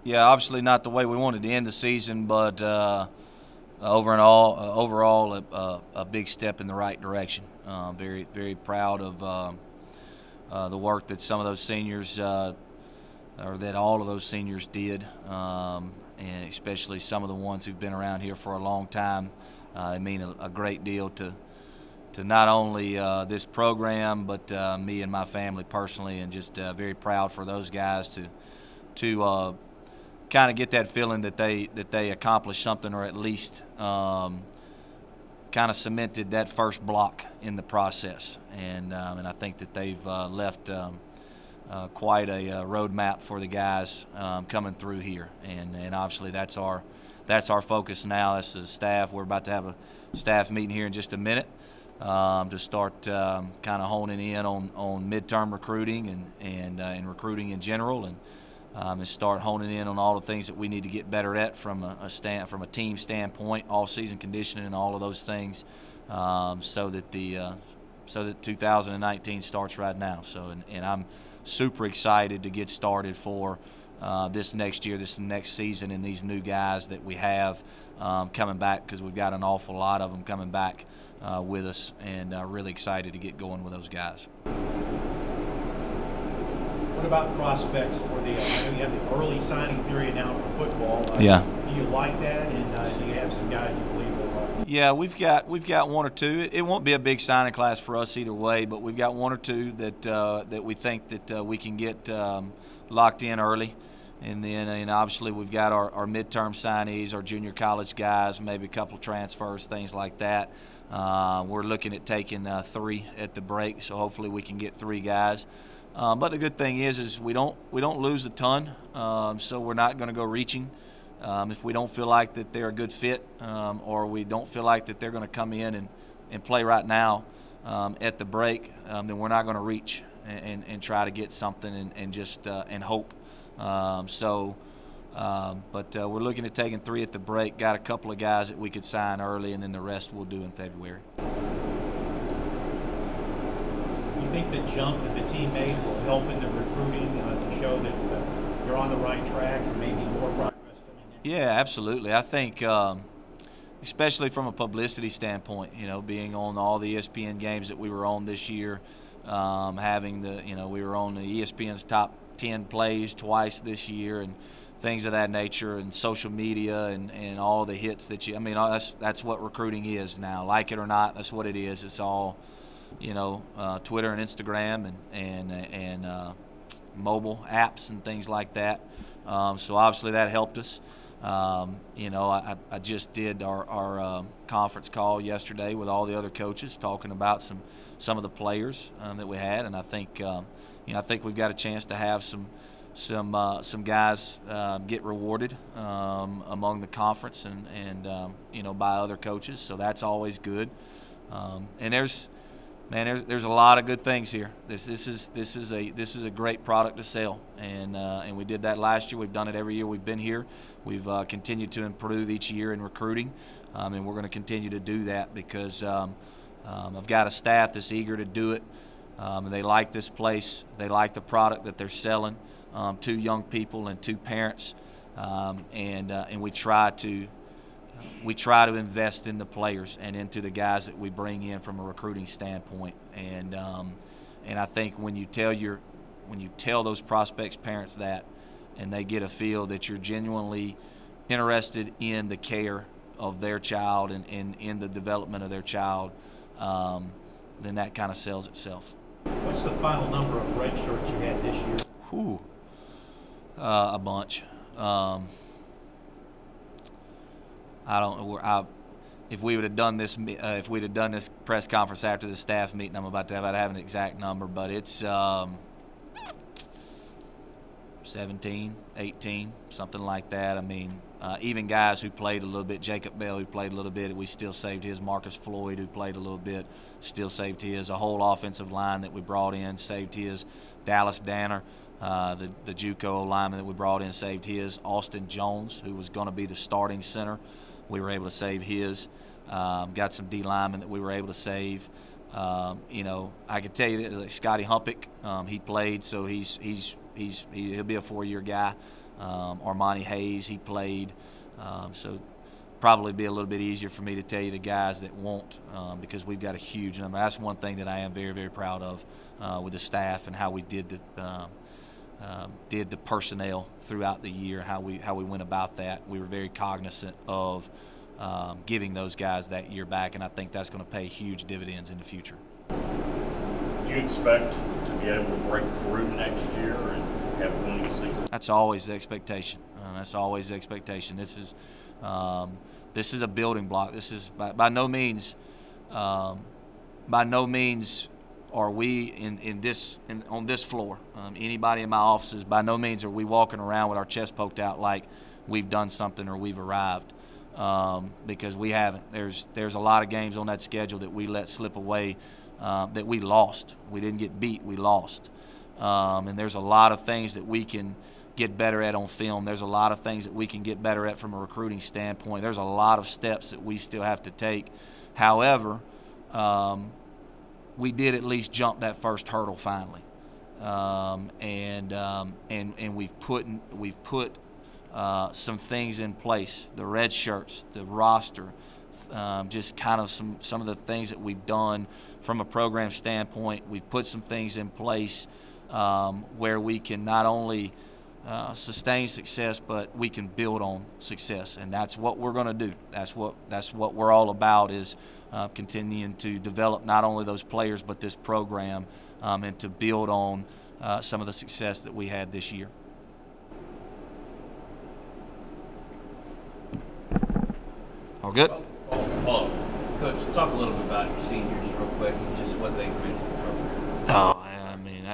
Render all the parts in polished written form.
Yeah, obviously not the way we wanted to end the season, but overall, a big step in the right direction. Very, very proud of the work that some of those seniors, or that all of those seniors did, and especially some of the ones who've been around here for a long time. They mean a great deal to not only this program, but me and my family personally, and just very proud for those guys to kind of get that feeling that they accomplished something, or at least kind of cemented that first block in the process. And I think that they've left quite a roadmap for the guys coming through here. And obviously that's our focus now. That's the staff. We're about to have a staff meeting here in just a minute to start kind of honing in on midterm recruiting and recruiting in general, and start honing in on all the things that we need to get better at from a team standpoint, off-season conditioning, and all of those things, so that 2019 starts right now. So and I'm super excited to get started for this next year, this next season, and these new guys that we have coming back, because we've got an awful lot of them coming back with us, and really excited to get going with those guys. What about prospects for the? I know you have the early signing period now for football. Yeah. Do you like that, and do you have some guys you believe will? Yeah, we've got one or two. It won't be a big signing class for us either way, but we've got one or two that we think that we can get locked in early. And then obviously we've got our midterm signees, our junior college guys, maybe a couple transfers, things like that. We're looking at taking 3 at the break, so hopefully we can get 3 guys. But the good thing is we don't lose a ton, so we're not going to go reaching. If we don't feel like that they're a good fit, or we don't feel like that they're going to come in and play right now at the break, then we're not going to reach and try to get something and just and hope. But we're looking at taking 3 at the break. Got a couple of guys that we could sign early, and then the rest we'll do in February. You think the jump that the team made will help in the recruiting to show that you're on the right track and maybe more progress coming in? Yeah, absolutely. I think, especially from a publicity standpoint, being on all the ESPN games that we were on this year, having we were on the ESPN's top 10 plays twice this year, and things of that nature, and social media and all the hits that that's what recruiting is now. Like it or not, that's what it is. It's all Twitter and Instagram and mobile apps and things like that. So obviously that helped us. I just did our conference call yesterday with all the other coaches, talking about some of the players that we had, and I think we've got a chance to have some guys get rewarded among the conference and by other coaches. So that's always good. And there's a lot of good things here. This is a great product to sell, and we did that last year. We've done it every year we've been here. We've continued to improve each year in recruiting, and we're going to continue to do that because I've got a staff that's eager to do it. And they like this place. They like the product that they're selling to young people and to parents, and we try to invest in the players and into the guys that we bring in from a recruiting standpoint. And I think when you tell those prospects' parents that, and they get a feel that you're genuinely interested in the care of their child and in the development of their child, then that kind of sells itself. What's the final number of red shirts you had this year? Whew. A bunch. I don't know. If we would have done this, if we'd have done this press conference after the staff meeting I'm about to have, I'd have an exact number, but it's 17, 18, something like that. I mean, even guys who played a little bit, Jacob Bell, who played a little bit, we still saved his. Marcus Floyd, who played a little bit, still saved his. A whole offensive line that we brought in saved his. Dallas Danner, the JUCO lineman that we brought in, saved his. Austin Jones, who was going to be the starting center, we were able to save his. Got some D linemen that we were able to save. I could tell you that Scotty Humpick, he played, so he's he'll be a 4-year guy. Armani Hayes, he played, so probably be a little bit easier for me to tell you the guys that won't, because we've got a huge number. That's one thing that I am very, very proud of with the staff and how we did the personnel throughout the year, how we went about that. We were very cognizant of giving those guys that year back, and I think that's going to pay huge dividends in the future. Do you expect to be able to break through next year and have a winning season? That's always the expectation. That's always the expectation. This is a building block. This is by no means are we on this floor. Anybody in my offices, by no means are we walking around with our chest poked out like we've done something or we've arrived, because we haven't. There's a lot of games on that schedule that we let slip away, that we lost. We didn't get beat, we lost. And there's a lot of things that we can get better at on film. There's a lot of things that we can get better at from a recruiting standpoint. There's a lot of steps that we still have to take. However, we did at least jump that first hurdle finally, and we've put some things in place. The red shirts, the roster, just kind of some of the things that we've done from a program standpoint. We've put some things in place where we can not only sustain success, but we can build on success, and that's what we're going to do. That's what we're all about, is continuing to develop not only those players but this program, and to build on some of the success that we had this year. All good? Coach, talk a little bit about your seniors real quick and just what they bring to the program. Oh, I mean,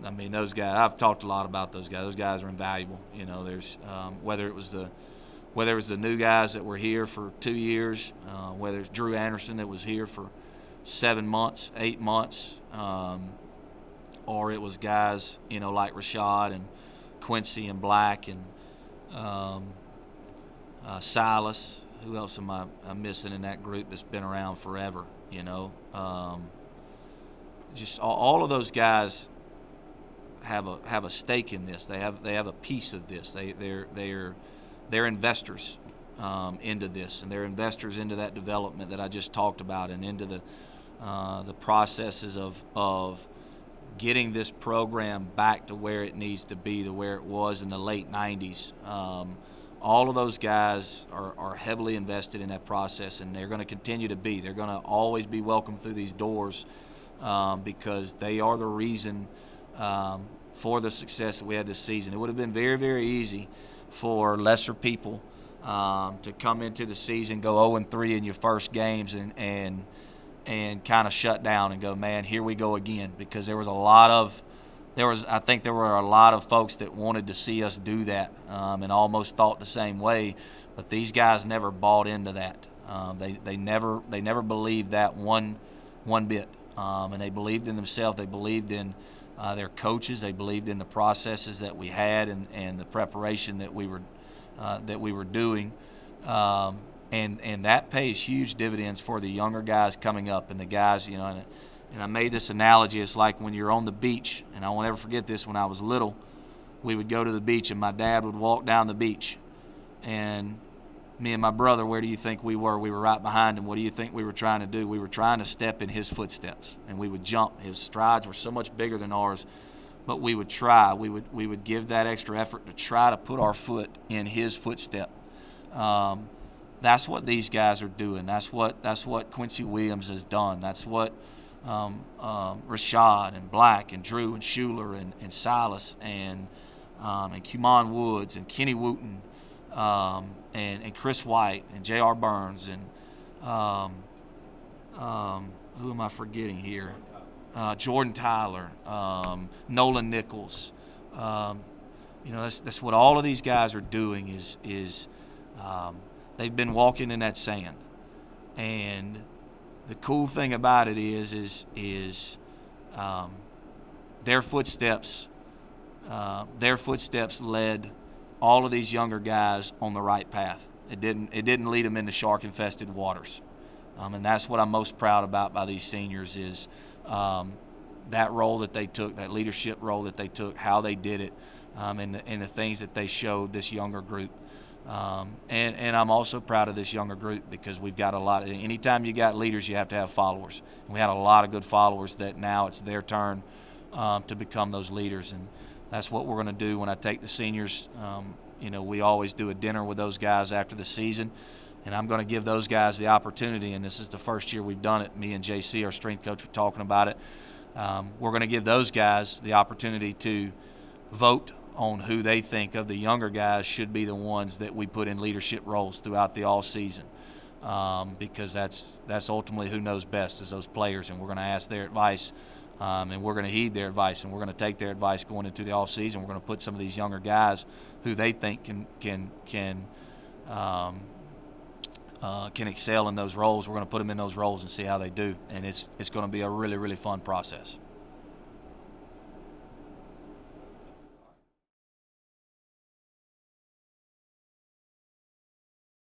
I mean, those guys. I've talked a lot about those guys. Those guys are invaluable. You know, there's whether it was the new guys that were here for 2 years, whether it's Drew Anderson that was here for 7 months, 8 months, or it was guys, you know, like Rashad and Quincy and Black and Silas. Who else am I missing in that group that's been around forever? You know, just all of those guys have a stake in this. They have a piece of this. They're investors into this, and they're investors into that development that I just talked about, and into the processes of getting this program back to where it needs to be, to where it was in the late 90s. All of those guys are heavily invested in that process, and they're going to continue to be. They're going to always be welcome through these doors, because they are the reason for the success that we had this season. It would have been very, very easy for lesser people to come into the season, go 0-3 in your first games, and kind of shut down and go, man, here we go again. Because I think there were a lot of folks that wanted to see us do that, and almost thought the same way. But these guys never bought into that. They never believed that one bit. And they believed in themselves. They believed in their coaches. They believed in the processes that we had, and the preparation that we were doing. And that pays huge dividends for the younger guys coming up, and the guys, you know. And I made this analogy. It's like when you're on the beach, and I won't ever forget this. When I was little, we would go to the beach, and my dad would walk down the beach, and me and my brother, where do you think we were? We were right behind him. What do you think we were trying to do? We were trying to step in his footsteps, and we would jump. His strides were so much bigger than ours, but we would try. We would give that extra effort to try to put our foot in his footstep. That's what these guys are doing. That's what Quincy Williams has done. That's what Rashad and Black and Drew and Schuler and Silas and Kumon Woods and Kenny Wooten, and Chris White and J.R. Burns and who am I forgetting here? Jordan Tyler, Nolan Nichols. You know, that's what all of these guys are doing is they've been walking in that sand. And the cool thing about it is their footsteps led all of these younger guys on the right path. It didn't lead them into shark-infested waters, and that's what I'm most proud about by these seniors is that role that they took, that leadership role that they took, how they did it, and the things that they showed this younger group. And I'm also proud of this younger group because we've got a lot. Anytime you got leaders, you have to have followers. And we had a lot of good followers that now it's their turn to become those leaders. And that's what we're going to do when I take the seniors. We always do a dinner with those guys after the season. And I'm going to give those guys the opportunity, and this is the first year we've done it. Me and JC, our strength coach, were talking about it. We're going to give those guys the opportunity to vote on who they think of the younger guys should be the ones that we put in leadership roles throughout the all season, because that's ultimately who knows best is those players, and we're going to ask their advice, and we're going to heed their advice, and we're going to take their advice going into the all season. We're going to put some of these younger guys who they think can excel in those roles. We're going to put them in those roles and see how they do, and it's going to be a really, really fun process.